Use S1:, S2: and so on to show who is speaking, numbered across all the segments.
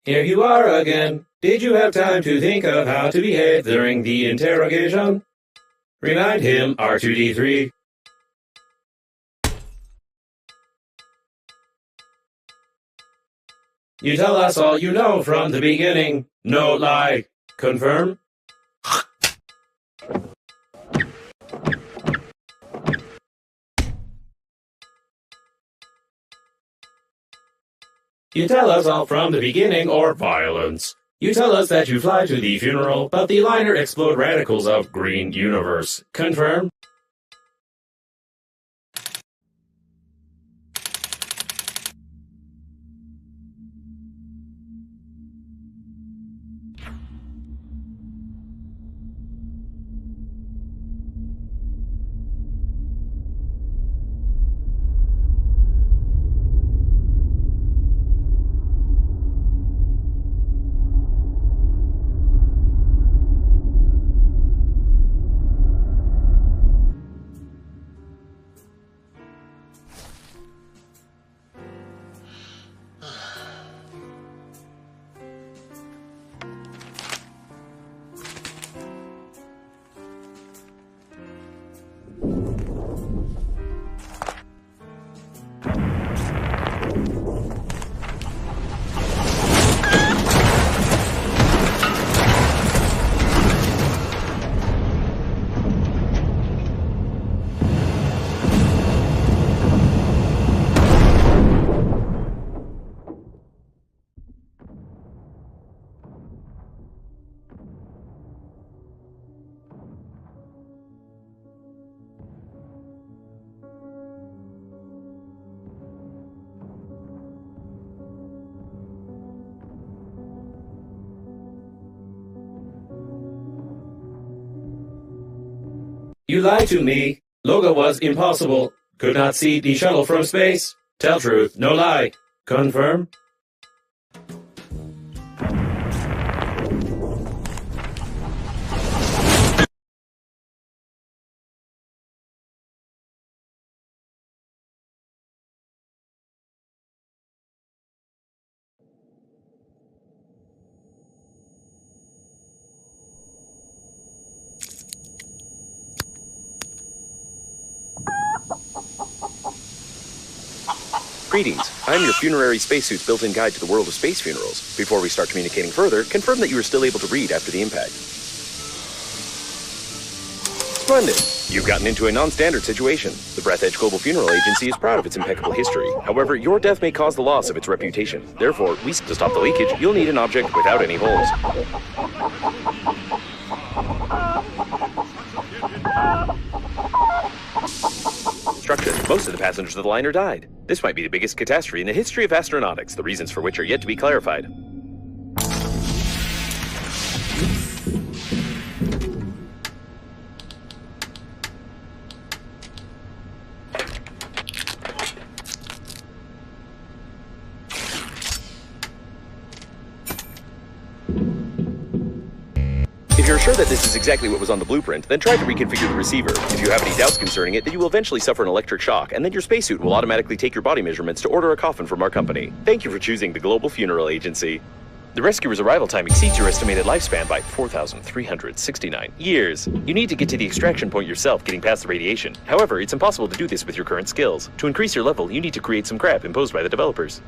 S1: Here you are again. Did you have time to think of how to behave during the interrogation? Remind him, R2-D3. You tell us all you know from the beginning. No lie. Confirm? You tell us all from the beginning, or violence. You tell us that you fly to the funeral, but the liner explode radicals of green universe. Confirm? You lied to me. Logo was impossible. Could not see the shuttle from space. Tell truth, no lie. Confirm?
S2: Greetings, I am your funerary spacesuit's built-in guide to the world of space funerals. Before we start communicating further, confirm that you are still able to read after the impact. Splendid! You've gotten into a non-standard situation. The Breathedge Global Funeral Agency is proud of its impeccable history. However, your death may cause the loss of its reputation. Therefore, to stop the leakage, you'll need an object without any holes. Structure. Most of the passengers of the liner died. This might be the biggest catastrophe in the history of astronautics, the reasons for which are yet to be clarified. If you're sure that this is exactly what was on the blueprint, then try to reconfigure the receiver. If you have any doubts concerning it, then you will eventually suffer an electric shock, and then your spacesuit will automatically take your body measurements to order a coffin from our company. Thank you for choosing the Global Funeral Agency. The rescuer's arrival time exceeds your estimated lifespan by 4,369 years. You need to get to the extraction point yourself, getting past the radiation. However, it's impossible to do this with your current skills. To increase your level, you need to create some crap imposed by the developers.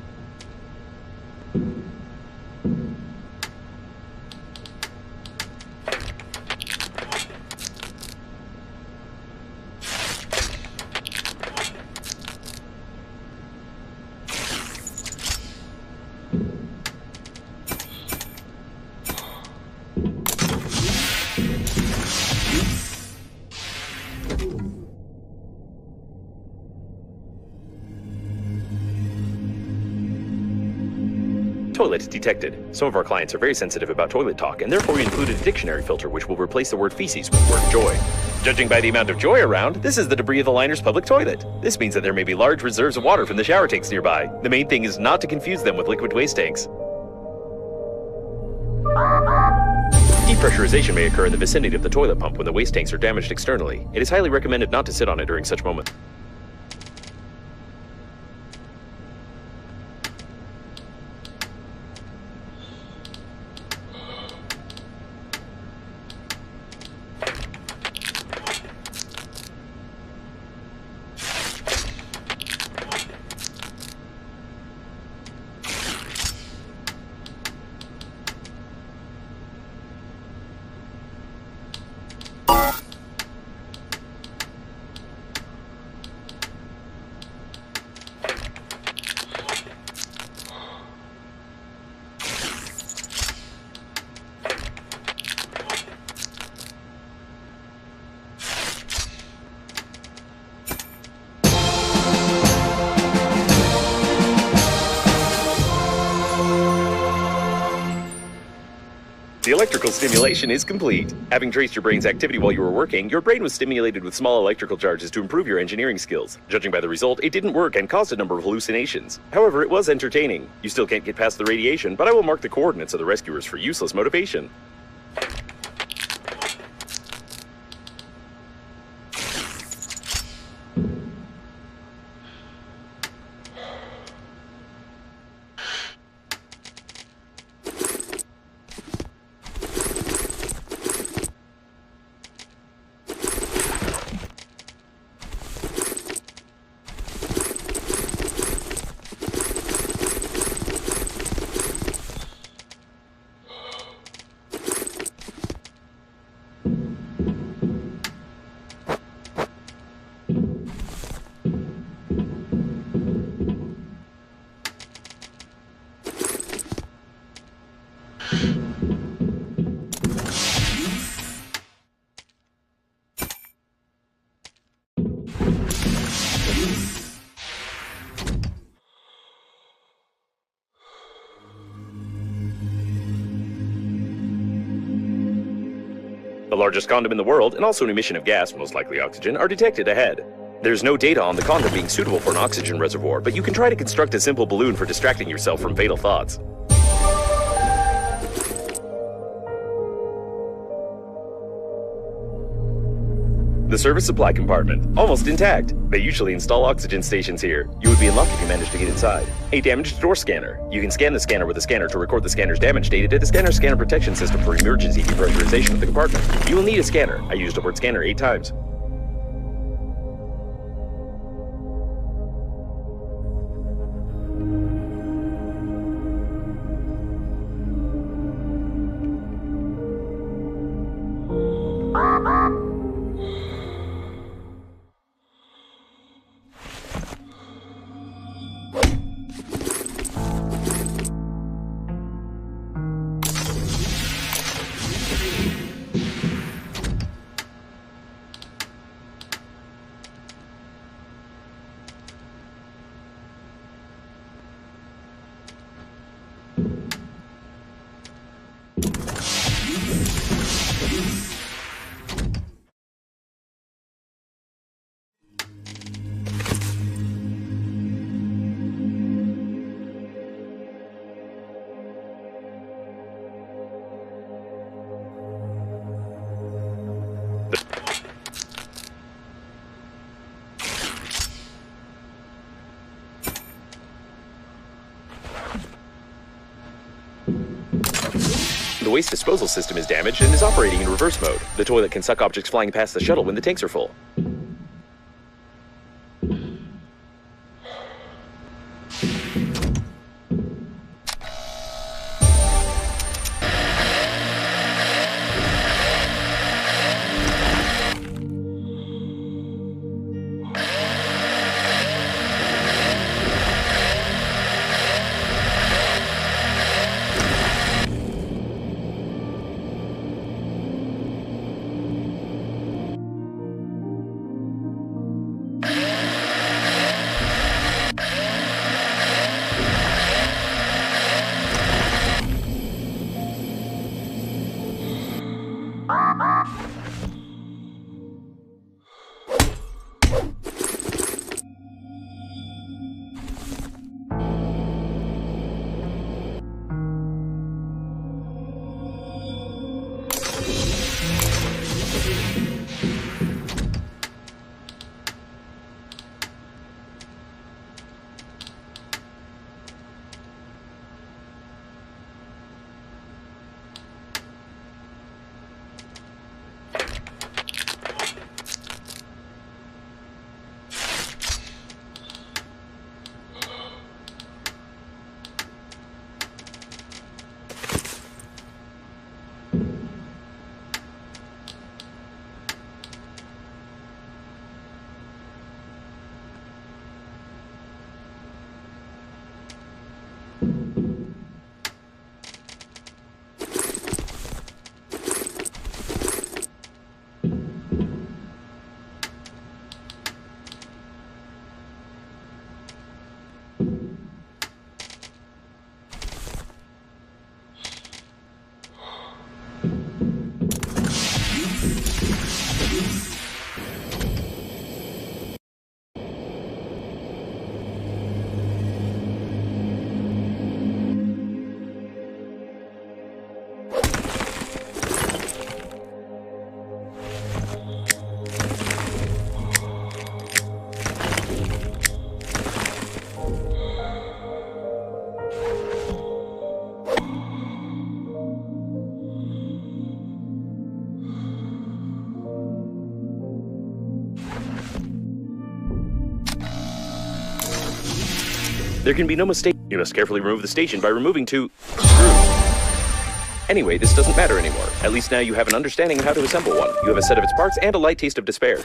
S2: Toilet detected. Some of our clients are very sensitive about toilet talk, and therefore we included a dictionary filter which will replace the word feces with the word joy. Judging by the amount of joy around, this is the debris of the liner's public toilet. This means that there may be large reserves of water from the shower tanks nearby. The main thing is not to confuse them with liquid waste tanks. Depressurization may occur in the vicinity of the toilet pump when the waste tanks are damaged externally. It is highly recommended not to sit on it during such moments. The electrical stimulation is complete. Having traced your brain's activity while you were working, your brain was stimulated with small electrical charges to improve your engineering skills. Judging by the result, it didn't work and caused a number of hallucinations. However, it was entertaining. You still can't get past the radiation, but I will mark the coordinates of the rescuers for useless motivation. The largest condom in the world, and also an emission of gas, most likely oxygen, are detected ahead. There's no data on the condom being suitable for an oxygen reservoir, but you can try to construct a simple balloon for distracting yourself from fatal thoughts. The service supply compartment, almost intact. They usually install oxygen stations here. You would be in luck if you managed to get inside. A damaged door scanner. You can scan the scanner with a scanner to record the scanner's damage data to the scanner's scanner protection system for emergency depressurization of the compartment. You will need a scanner. I used the word scanner 8 times. The waste disposal system is damaged and is operating in reverse mode. The toilet can suck objects flying past the shuttle when the tanks are full. There can be no mistake. You must carefully remove the station by removing 2 screws. Anyway, this doesn't matter anymore. At least now you have an understanding of how to assemble one. You have a set of its parts and a light taste of despair.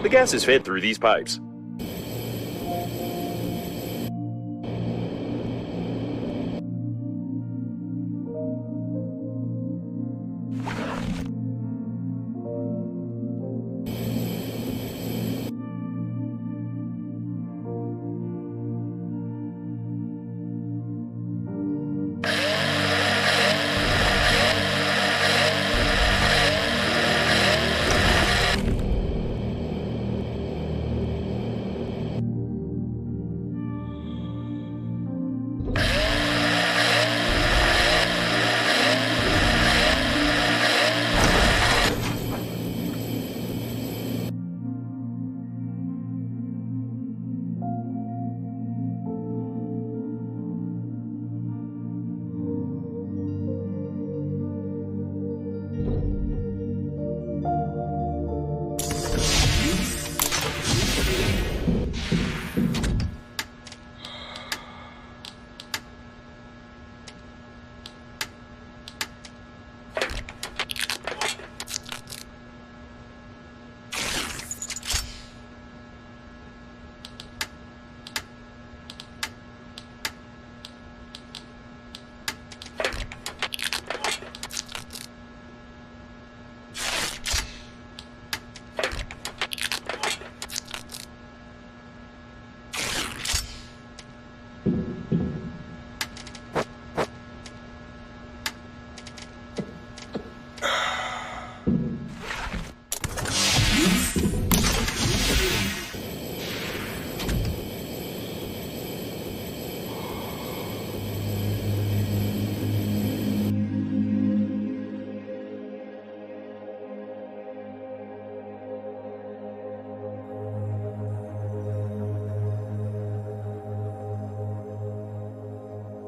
S2: The gas is fed through these pipes.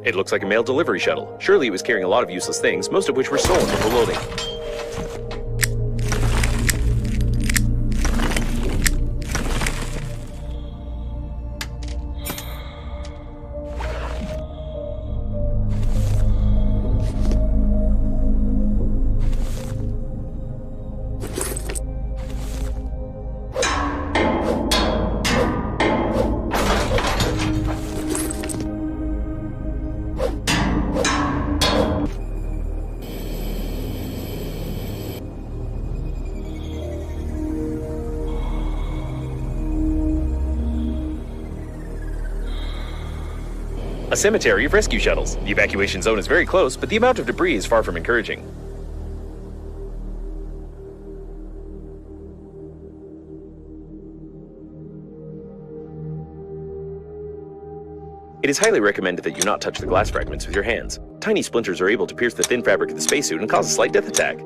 S2: It looks like a mail delivery shuttle. Surely it was carrying a lot of useless things, most of which were stolen before loading. A cemetery of rescue shuttles. The evacuation zone is very close, but the amount of debris is far from encouraging. It is highly recommended that you not touch the glass fragments with your hands. Tiny splinters are able to pierce the thin fabric of the spacesuit and cause a slight death attack.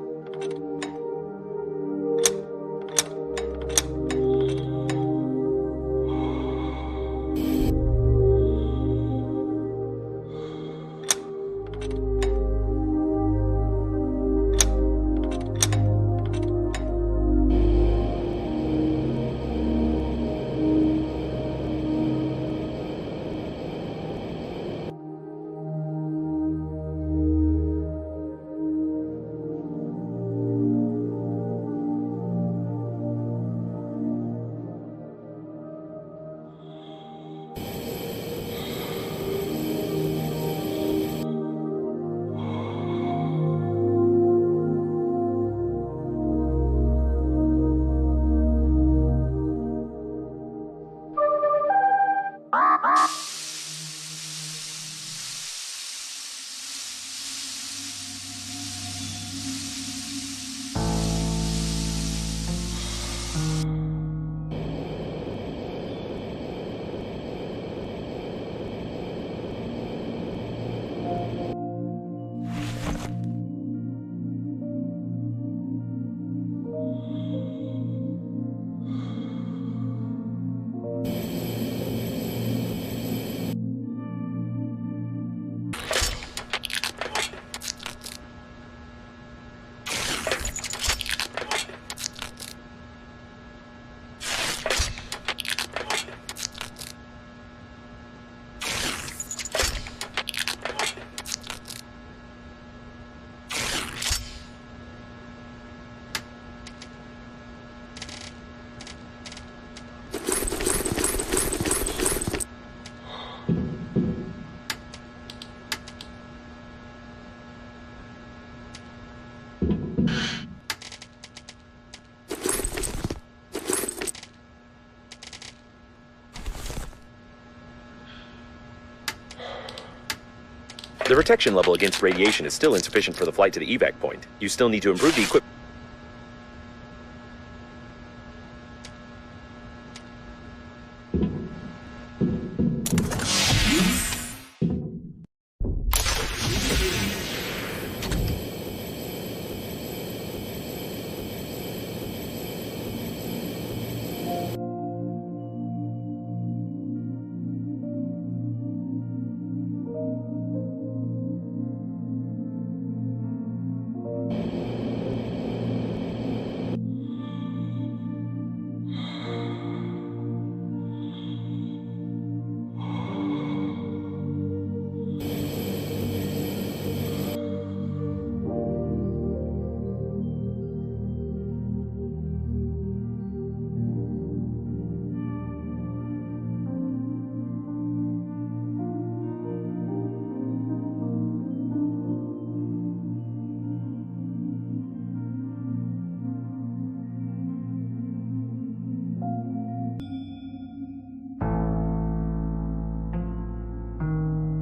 S2: The protection level against radiation is still insufficient for the flight to the evac point. You still need to improve the equipment.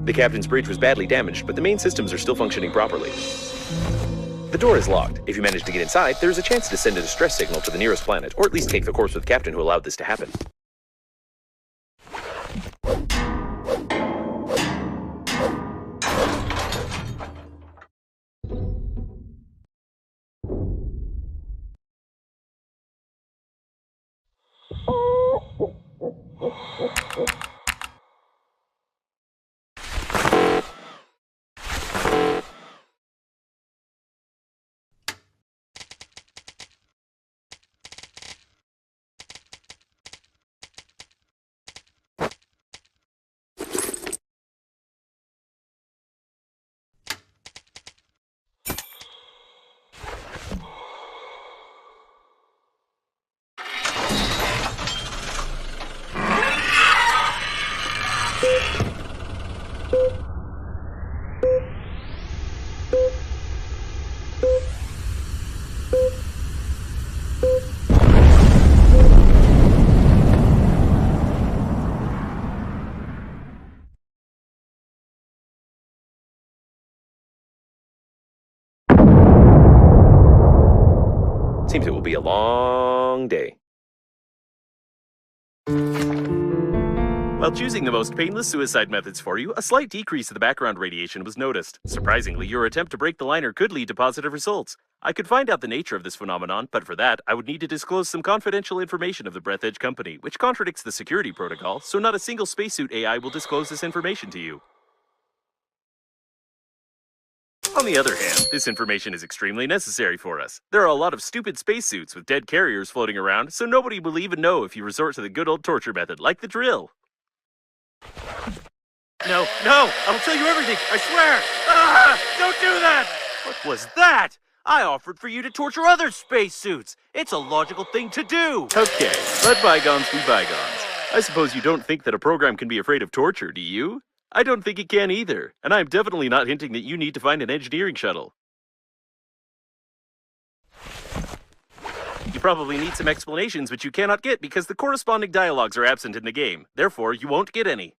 S2: The captain's bridge was badly damaged, but the main systems are still functioning properly. The door is locked. If you manage to get inside, there is a chance to send a distress signal to the nearest planet, or at least take the course with the captain who allowed this to happen. Seems it will be a long day. While choosing the most painless suicide methods for you, a slight decrease in the background radiation was noticed. Surprisingly, your attempt to break the liner could lead to positive results. I could find out the nature of this phenomenon, but for that, I would need to disclose some confidential information of the Breathedge company, which contradicts the security protocol, so not a single spacesuit AI will disclose this information to you. On the other hand, this information is extremely necessary for us. There are a lot of stupid spacesuits with dead carriers floating around, so nobody will even know if you resort to the good old torture method, like the drill. No, I will tell you everything, I swear! Don't do that! What was that? I offered for you to torture other spacesuits. It's a logical thing to do. Okay, let bygones be bygones. I suppose you don't think that a program can be afraid of torture, do you? I don't think it can either, and I'm definitely not hinting that you need to find an engineering shuttle. You probably need some explanations which you cannot get because the corresponding dialogues are absent in the game. Therefore, you won't get any.